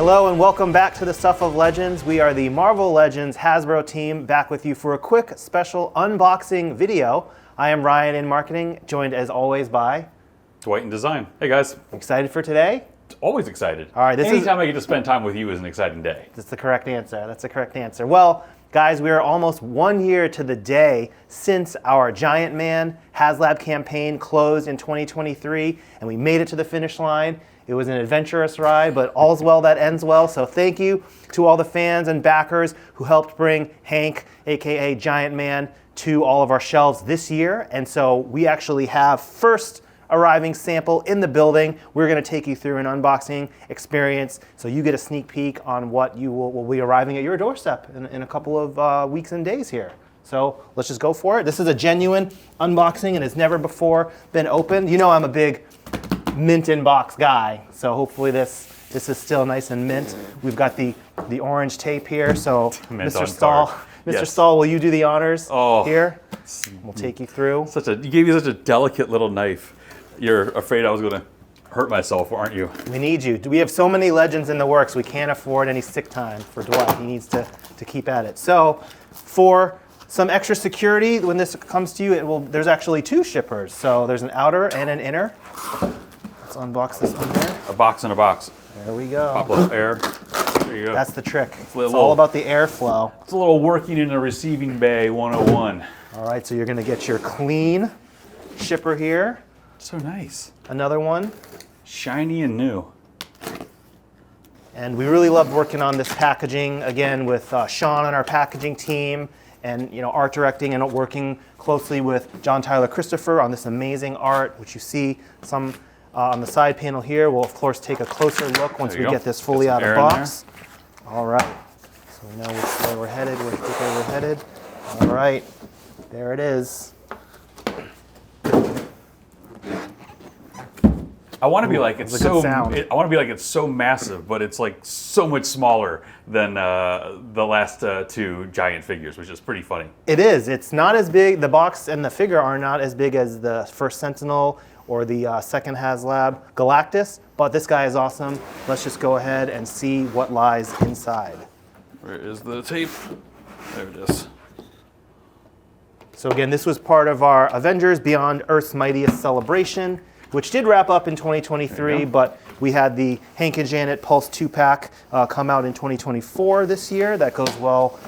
Hello and welcome back to the Stuff of Legends. We are the Marvel Legends Hasbro team back with you for a quick special unboxing video. I am Ryan in marketing, joined as always by Dwight in design. Hey guys. Excited for today? Always excited. All right, Anytime I get to spend time with you is an exciting day. That's the correct answer. That's the correct answer. Well, guys, we are almost 1 year to the day since our Giant Man HasLab campaign closed in 2023, and we made it to the finish line. It was an adventurous ride, but all's well that ends well. So thank you to all the fans and backers who helped bring Hank, aka Giant Man, to all of our shelves this year. And so we actually have first arriving sample in the building. We're going to take you through an unboxing experience so you get a sneak peek on what you will be arriving at your doorstep in a couple of weeks and days here. So let's just go for it. This is a genuine unboxing and has never before been opened. You know I'm a big mint in box guy, so hopefully this is still nice and mint. We've got the orange tape here, so Mr. Stahl, will you do the honors here? We'll take you through. You gave me such a delicate little knife. You're afraid I was going to hurt myself, aren't you? We need you. We have so many legends in the works, we can't afford any sick time for Dwight. He needs to keep at it. So for some extra security, when this comes to you, there's actually 2 shippers. So there's an outer and an inner. Let's unbox this one here. A box in a box. There we go. Pop up air. There you go. That's the trick. It's all about the airflow. It's a little working in a receiving bay 101. All right, so you're going to get your clean shipper here. So nice. Another one. Shiny and new. And we really loved working on this packaging, again, with Sean and our packaging team, and art directing and working closely with John Tyler Christopher on this amazing art, which you see some on the side panel here. We'll, of course, take a closer look once we get this fully out of box. All right. So we know which way we're headed, which way we're headed. All right. There it is. I want to be like it's so. I want to be like it's so massive, but it's like so much smaller than the last 2 giant figures, which is pretty funny. It is. It's not as big. The box and the figure are not as big as the first Sentinel or the second HasLab Galactus, but this guy is awesome. Let's just go ahead and see what lies inside. Where is the tape? There it is. So again, this was part of our Avengers Beyond Earth's Mightiest celebration, which did wrap up in 2023, but we had the Hank and Janet Pulse 2-pack come out in 2024 this year. That goes well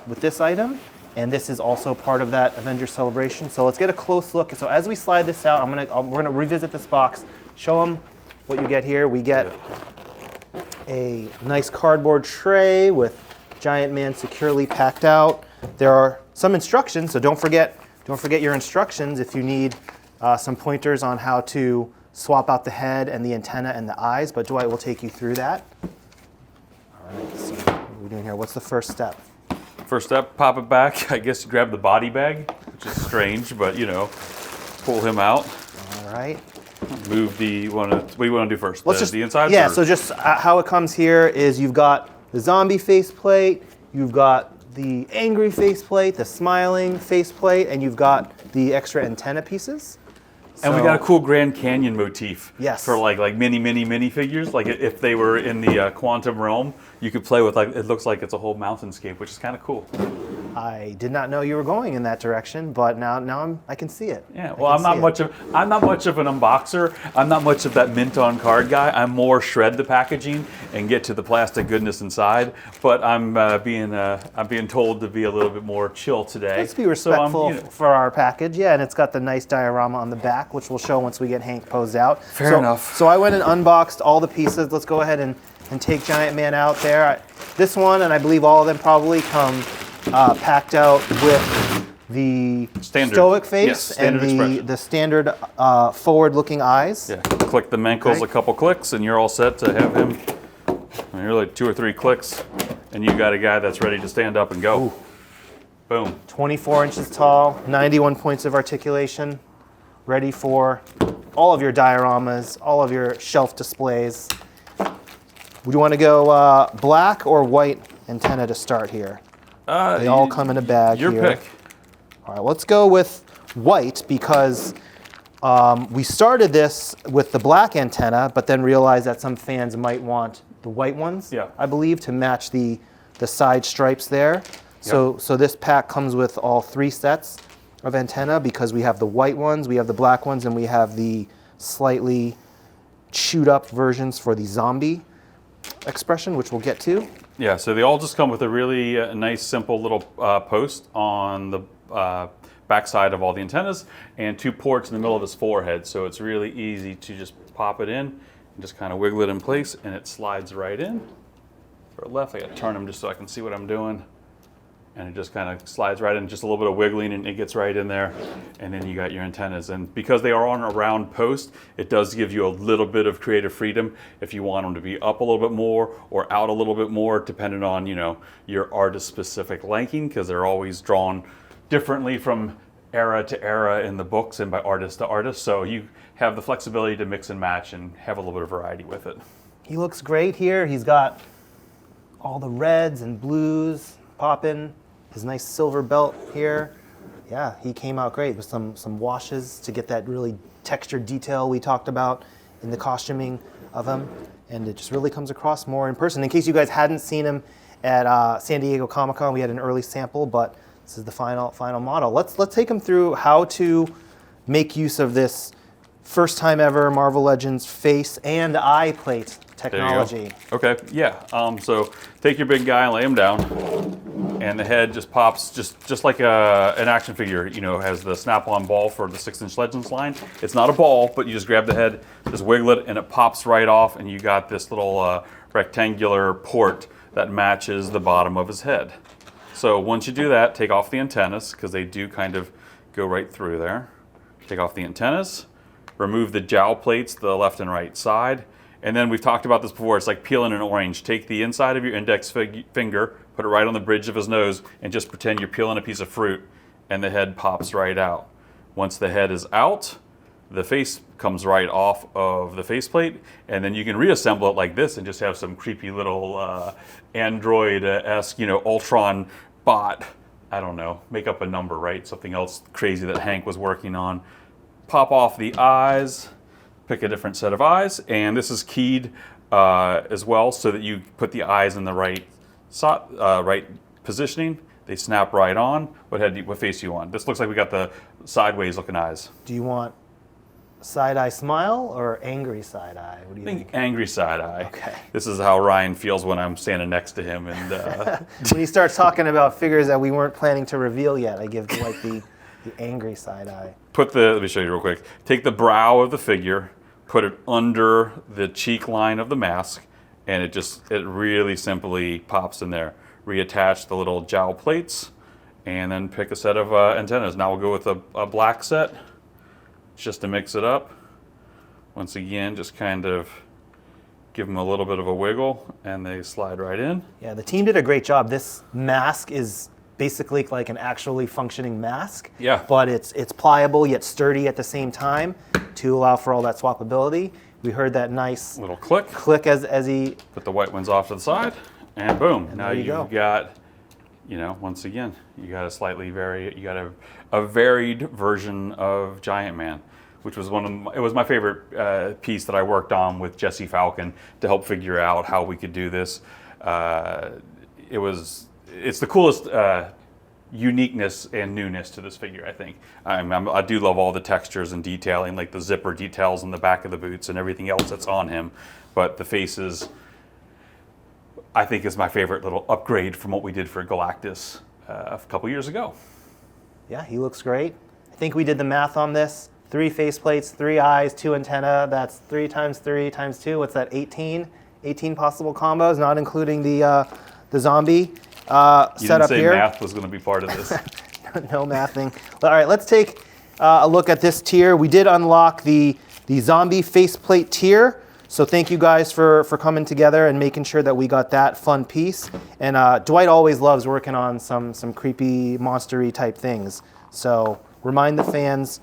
with this item. And this is also part of that Avengers celebration. So let's get a close look. So as we slide this out, we're gonna revisit this box, show them what you get here. We get a nice cardboard tray with Giant Man securely packed out. There are some instructions, so don't forget your instructions if you need some pointers on how to swap out the head and the antenna and the eyes, but Dwight will take you through that. All right, so what are we doing here? What's the first step? First step, pop it back. I guess you grab the body bag, which is strange, but pull him out. All right. Move the, what do you want to do first? The inside? Yeah, so just how it comes here is you've got the zombie faceplate, you've got the angry faceplate, the smiling faceplate, and you've got the extra antenna pieces. And we got a cool Grand Canyon motif. Yes. For like mini figures. Like if they were in the quantum realm, you could play with it looks like it's a whole mountainscape, which is kind of cool. I did not know you were going in that direction, but now I can see it. Yeah. Well, I'm not much of an unboxer. I'm not much of that mint on card guy. I'm more shred the packaging and get to the plastic goodness inside. But I'm being told to be a little bit more chill today. Let's be respectful for our package. Yeah, and it's got the nice diorama on the back, which we'll show once we get Hank posed out. Fair enough. So I went and unboxed all the pieces. Let's go ahead and take Giant Man out there. This one, and I believe all of them probably come packed out with the stoic face and the standard forward-looking eyes. Yeah, click the mankles a couple clicks, and you're all set to have him. You're like 2 or 3 clicks, and you got a guy that's ready to stand up and go. Ooh. Boom. 24 inches tall, 91 points of articulation, ready for all of your dioramas, all of your shelf displays. Would you want to go black or white antenna to start here? They all come in a bag here. Your pick. All right, let's go with white because we started this with the black antenna, but then realized that some fans might want the white ones, Yeah. I believe, to match the side stripes there. So this pack comes with all 3 sets of antenna, because we have the white ones, we have the black ones, and we have the slightly chewed up versions for the zombie expression, which we'll get to. Yeah, so they all just come with a really nice, simple little post on the backside of all the antennas, and 2 ports in the middle of his forehead. So it's really easy to just pop it in and just kind of wiggle it in place, and it slides right in. For left, I got to turn them just so I can see what I'm doing. And it just kind of slides right in, just a little bit of wiggling, and it gets right in there. And then you got your antennas. And because they are on a round post, it does give you a little bit of creative freedom if you want them to be up a little bit more or out a little bit more, depending on, you know, your artist-specific liking, because they're always drawn differently from era to era in the books and by artist to artist. So you have the flexibility to mix and match and have a little bit of variety with it. He looks great here. He's got all the reds and blues popping. His nice silver belt here. Yeah, he came out great with some washes to get that really textured detail we talked about in the costuming of him. And it just really comes across more in person. In case you guys hadn't seen him at San Diego Comic-Con, we had an early sample, but this is the final model. Let's take him through how to make use of this first time ever Marvel Legends face and eye plate technology. Okay, yeah. So take your big guy and lay him down, and the head just pops, just like an action figure. You know, has the snap-on ball for the 6-inch Legends line. It's not a ball, but you just grab the head, just wiggle it, and it pops right off, and you got this little rectangular port that matches the bottom of his head. So once you do that, take off the antennas, because they do kind of go right through there. Take off the antennas, remove the jowl plates, the left and right side. And then we've talked about this before, it's like peeling an orange. Take the inside of your index finger, put it right on the bridge of his nose, and just pretend you're peeling a piece of fruit, and the head pops right out. Once the head is out, the face comes right off of the faceplate, and then you can reassemble it like this and just have some creepy little Android-esque, you know, Ultron bot. I don't know, make up a number, right? Something else crazy that Hank was working on. Pop off the eyes, pick a different set of eyes, and this is keyed as well, so that you put the eyes in the right positioning. They snap right on. What face do you want? This looks like we got the sideways looking eyes. Do you want side eye smile or angry side eye? What do you think? Angry side eye. Okay. This is how Ryan feels when I'm standing next to him. And when he starts talking about figures that we weren't planning to reveal yet, I give Dwight the angry side eye. Let me show you real quick. Take the brow of the figure, put it under the cheek line of the mask, and it really simply pops in there. Reattach the little jowl plates, and then pick a set of antennas. Now we'll go with a black set, just to mix it up. Once again, just kind of give them a little bit of a wiggle, and they slide right in. Yeah, the team did a great job. This mask is basically like an actually functioning mask. Yeah. But it's pliable yet sturdy at the same time to allow for all that swappability. We heard that nice Little click. click as he... Put the white ones off to the side, and boom. And now there you you've go. got, you know, once again, you got a varied version of Giant Man, which was it was my favorite piece that I worked on with Jesse Falcon to help figure out how we could do this. It's the coolest uniqueness and newness to this figure, I think. I do love all the textures and detailing, like the zipper details in the back of the boots and everything else that's on him. But the faces, I think, is my favorite little upgrade from what we did for Galactus a couple years ago. Yeah, he looks great. I think we did the math on this. 3 faceplates, 3 eyes, 2 antenna. That's 3 times 3 times 2. What's that, 18? 18 possible combos, not including the zombie setup here. You didn't say math was going to be part of this. No mathing. All right, let's take a look at this tier. We did unlock the zombie faceplate tier. So thank you guys for coming together and making sure that we got that fun piece. And Dwight always loves working on some creepy, monster-y type things. So remind the fans,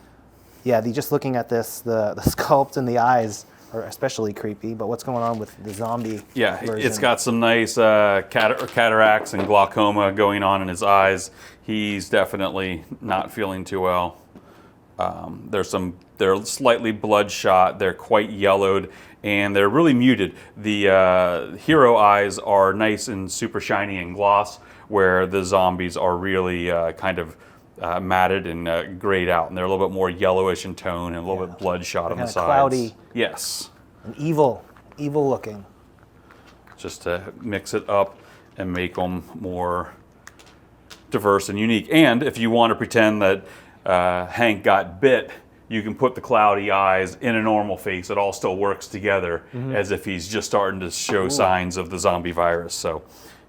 yeah, just looking at this, the sculpt and the eyes are especially creepy, but what's going on with the zombie version? It's got some nice cataracts and glaucoma going on in his eyes. He's definitely not feeling too well. They're slightly bloodshot. They're quite yellowed, and they're really muted. The hero eyes are nice and super shiny and gloss, where the zombies are really kind of matted and grayed out, and they're a little bit more yellowish in tone and a little bit bloodshot on the sides. Cloudy. Yes. And evil looking. Just to mix it up and make them more diverse and unique. And if you want to pretend that Hank got bit, you can put the cloudy eyes in a normal face. It all still works together as if he's just starting to show signs of the zombie virus. So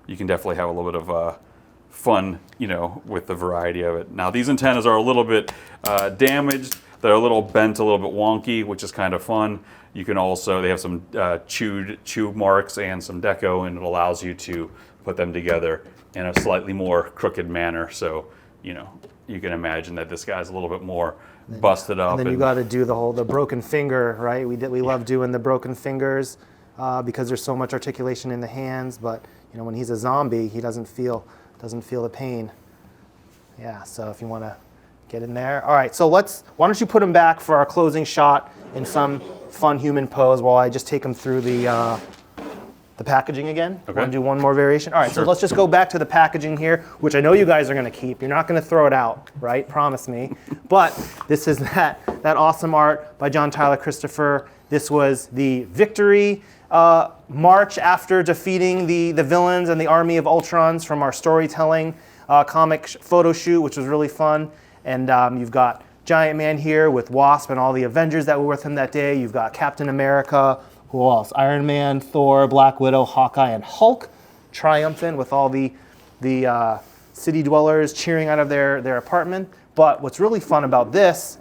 you can definitely have a little bit of fun, you know, with the variety of it. Now these antennas are a little bit damaged. They're a little bent, a little bit wonky, which is kind of fun. You can also, they have some chew marks and some deco, and it allows you to put them together in a slightly more crooked manner. So, you know, you can imagine that this guy's a little bit more busted up. And then you got to do the broken finger, right? We love doing the broken fingers because there's so much articulation in the hands. But you know, when he's a zombie, he doesn't feel the pain. Yeah. So if you want to get in there, all right. So why don't you put him back for our closing shot in some fun human pose while I just take him through the packaging again. Okay. Want to do one more variation? All right, Sure. So let's just go back to the packaging here, which I know you guys are going to keep. You're not going to throw it out, right? Promise me. But this is that awesome art by John Tyler Christopher. This was the victory march after defeating the villains and the army of Ultrons from our storytelling comic photo shoot, which was really fun. And you've got Giant Man here with Wasp and all the Avengers that were with him that day. You've got Captain America. Who else? Iron Man, Thor, Black Widow, Hawkeye, and Hulk triumphant with all the city dwellers cheering out of their apartment. But what's really fun about this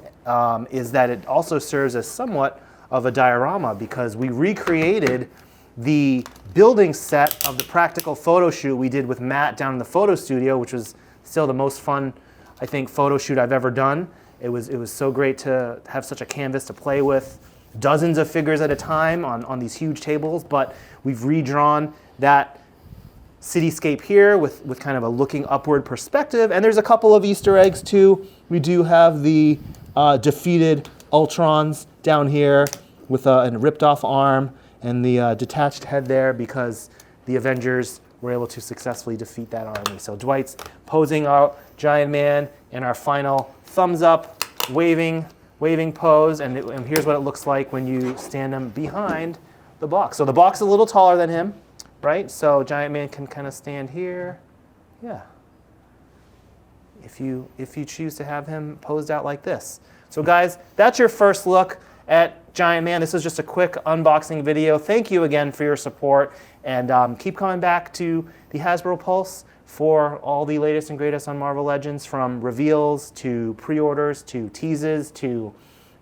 is that it also serves as somewhat of a diorama, because we recreated the building set of the practical photo shoot we did with Matt down in the photo studio, which was still the most fun, I think, photo shoot I've ever done. It was so great to have such a canvas to play with, dozens of figures at a time on these huge tables, but we've redrawn that cityscape here with kind of a looking upward perspective. And there's a couple of Easter eggs too. We do have the defeated Ultrons down here with a ripped off arm and the detached head there, because the Avengers were able to successfully defeat that army. So Dwight's posing our Giant Man in our final thumbs up, waving pose, and here's what it looks like when you stand him behind the box. So the box is a little taller than him, right? So Giant Man can kind of stand here. Yeah. If you choose to have him posed out like this. So guys, that's your first look at Giant Man. This is just a quick unboxing video. Thank you again for your support, and keep coming back to the Hasbro Pulse for all the latest and greatest on Marvel Legends, from reveals to pre-orders to teases to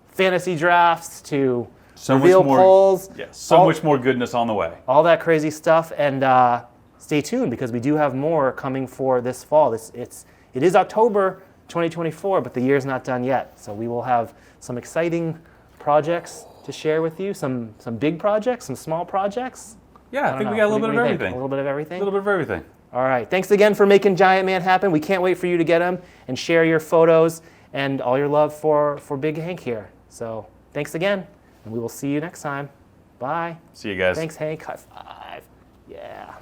fantasy drafts to reveal polls. Yes, so much more goodness on the way. All that crazy stuff, and stay tuned, because we do have more coming for this fall. It is October 2024, but the year's not done yet. So we will have some exciting projects to share with you, some big projects, some small projects. Yeah, I think we got a little bit of everything. A little bit of everything? A little bit of everything. All right. Thanks again for making Giant Man happen. We can't wait for you to get him and share your photos and all your love for Big Hank here. So thanks again, and we will see you next time. Bye. See you guys. Thanks, Hank. High five. Yeah.